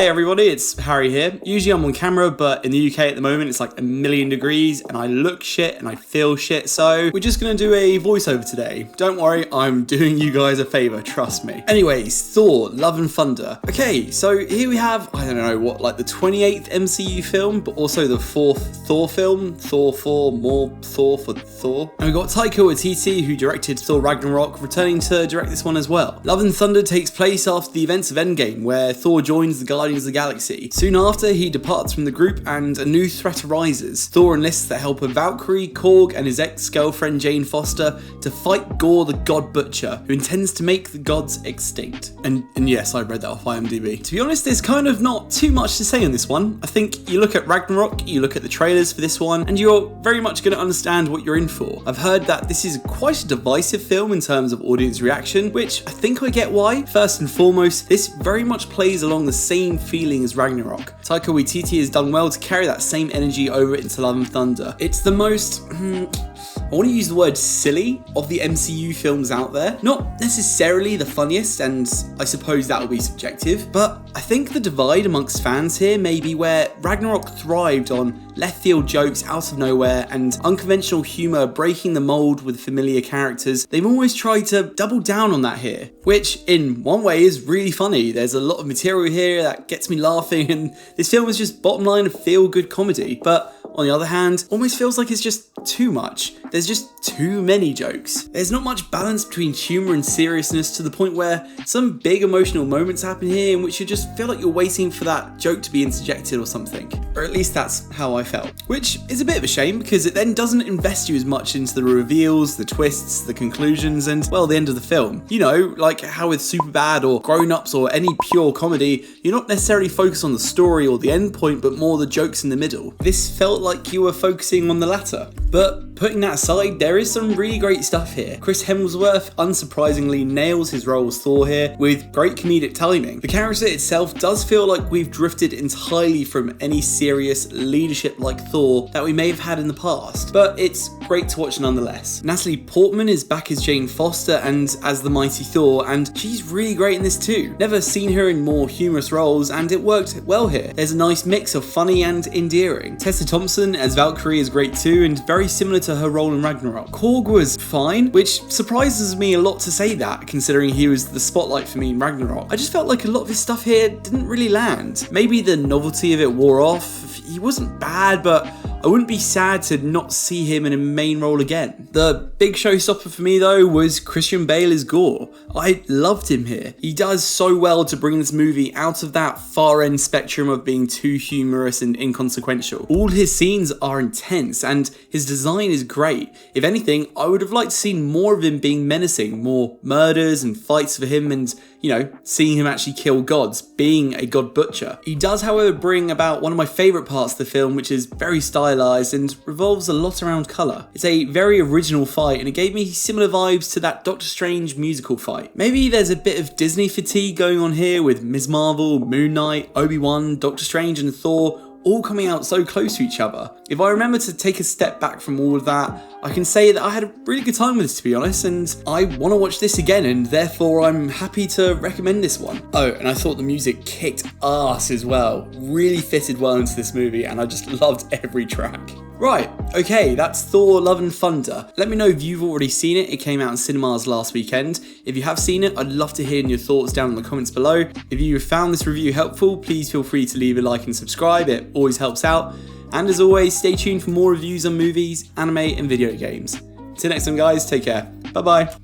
Hey everybody, it's Harry here. Usually I'm on camera, but in the UK at the moment it's like 1,000,000 degrees and I look shit and I feel shit, so we're just gonna do a voiceover today. Don't worry, I'm doing you guys a favour, trust me. Anyways, Thor, Love and Thunder. Okay, so here we have, I don't know what, like the 28th MCU film, but also the 4th Thor film, Thor 4, more Thor for Thor. And we've got Taika Waititi, who directed Thor Ragnarok, returning to direct this one as well. Love and Thunder takes place after the events of Endgame, where Thor joins the Guardians of the Galaxy. Soon after, he departs from the group and a new threat arises. Thor enlists the help of Valkyrie, Korg, and his ex-girlfriend Jane Foster to fight Gorr the God Butcher, who intends to make the gods extinct. And yes, I read that off IMDb. To be honest, there's kind of not too much to say on this one. I think you look at Ragnarok, you look at the trailers for this one, and you're very much going to understand what you're in for. I've heard that this is quite a divisive film in terms of audience reaction, which I think I get why. First and foremost, this very much plays along the same feeling as Ragnarok. Taika Waititi has done well to carry that same energy over into Love and Thunder. It's the most, I want to use the word silly of the MCU films out there. Not necessarily the funniest, and I suppose that will be subjective, but I think the divide amongst fans here may be where Ragnarok thrived on left field jokes out of nowhere and unconventional humour breaking the mould with familiar characters. They've always tried to double down on that here, which in one way is really funny. There's a lot of material here that gets me laughing, and this film is just bottom line a feel good comedy. But on the other hand, almost feels like it's just too much. There's just too many jokes. There's not much balance between humour and seriousness, to the point where some big emotional moments happen here in which you just feel like you're waiting for that joke to be interjected or something. Or at least that's how I felt. Which is a bit of a shame, because it then doesn't invest you as much into the reveals, the twists, the conclusions, and, well, the end of the film. You know, like how with Superbad or Grown Ups or any pure comedy, you're not necessarily focused on the story or the end point, but more the jokes in the middle. This felt like you were focusing on the latter. But putting that aside, there is some really great stuff here. Chris Hemsworth unsurprisingly nails his role as Thor here with great comedic timing. The character itself does feel like we've drifted entirely from any serious leadership like Thor that we may have had in the past, but it's great to watch nonetheless. Natalie Portman is back as Jane Foster and as the mighty Thor, and she's really great in this too. Never seen her in more humorous roles, and it worked well here. There's a nice mix of funny and endearing. Tessa Thompson as Valkyrie is great too, and very similar to her role in Ragnarok. Korg was fine, which surprises me a lot to say that, considering he was the spotlight for me in Ragnarok. I just felt like a lot of his stuff here didn't really land. Maybe the novelty of it wore off. He wasn't bad, but I wouldn't be sad to not see him in a main role again. The big showstopper for me though was Christian Bale as Gorr. I loved him here. He does so well to bring this movie out of that far end spectrum of being too humorous and inconsequential. All his scenes are intense and his design is great. If anything, I would have liked to see more of him being menacing, more murders and fights for him, and, you know, seeing him actually kill gods, being a god butcher. He does, however, bring about one of my favourite parts of the film, which is very stylized and revolves a lot around colour. It's a very original fight, and it gave me similar vibes to that Doctor Strange musical fight. Maybe there's a bit of Disney fatigue going on here with Ms. Marvel, Moon Knight, Obi-Wan, Doctor Strange and Thor all coming out so close to each other. If I remember to take a step back from all of that, I can say that I had a really good time with this, to be honest, and I want to watch this again, and therefore I'm happy to recommend this one. Oh, and I thought the music kicked ass as well. Really fitted well into this movie, and I just loved every track. Right, okay, that's Thor Love and Thunder. Let me know if you've already seen it. It came out in cinemas last weekend. If you have seen it, I'd love to hear your thoughts down in the comments below. If you found this review helpful, please feel free to leave a like and subscribe. It always helps out. And as always, stay tuned for more reviews on movies, anime, and video games. Till next time, guys, take care. Bye-bye.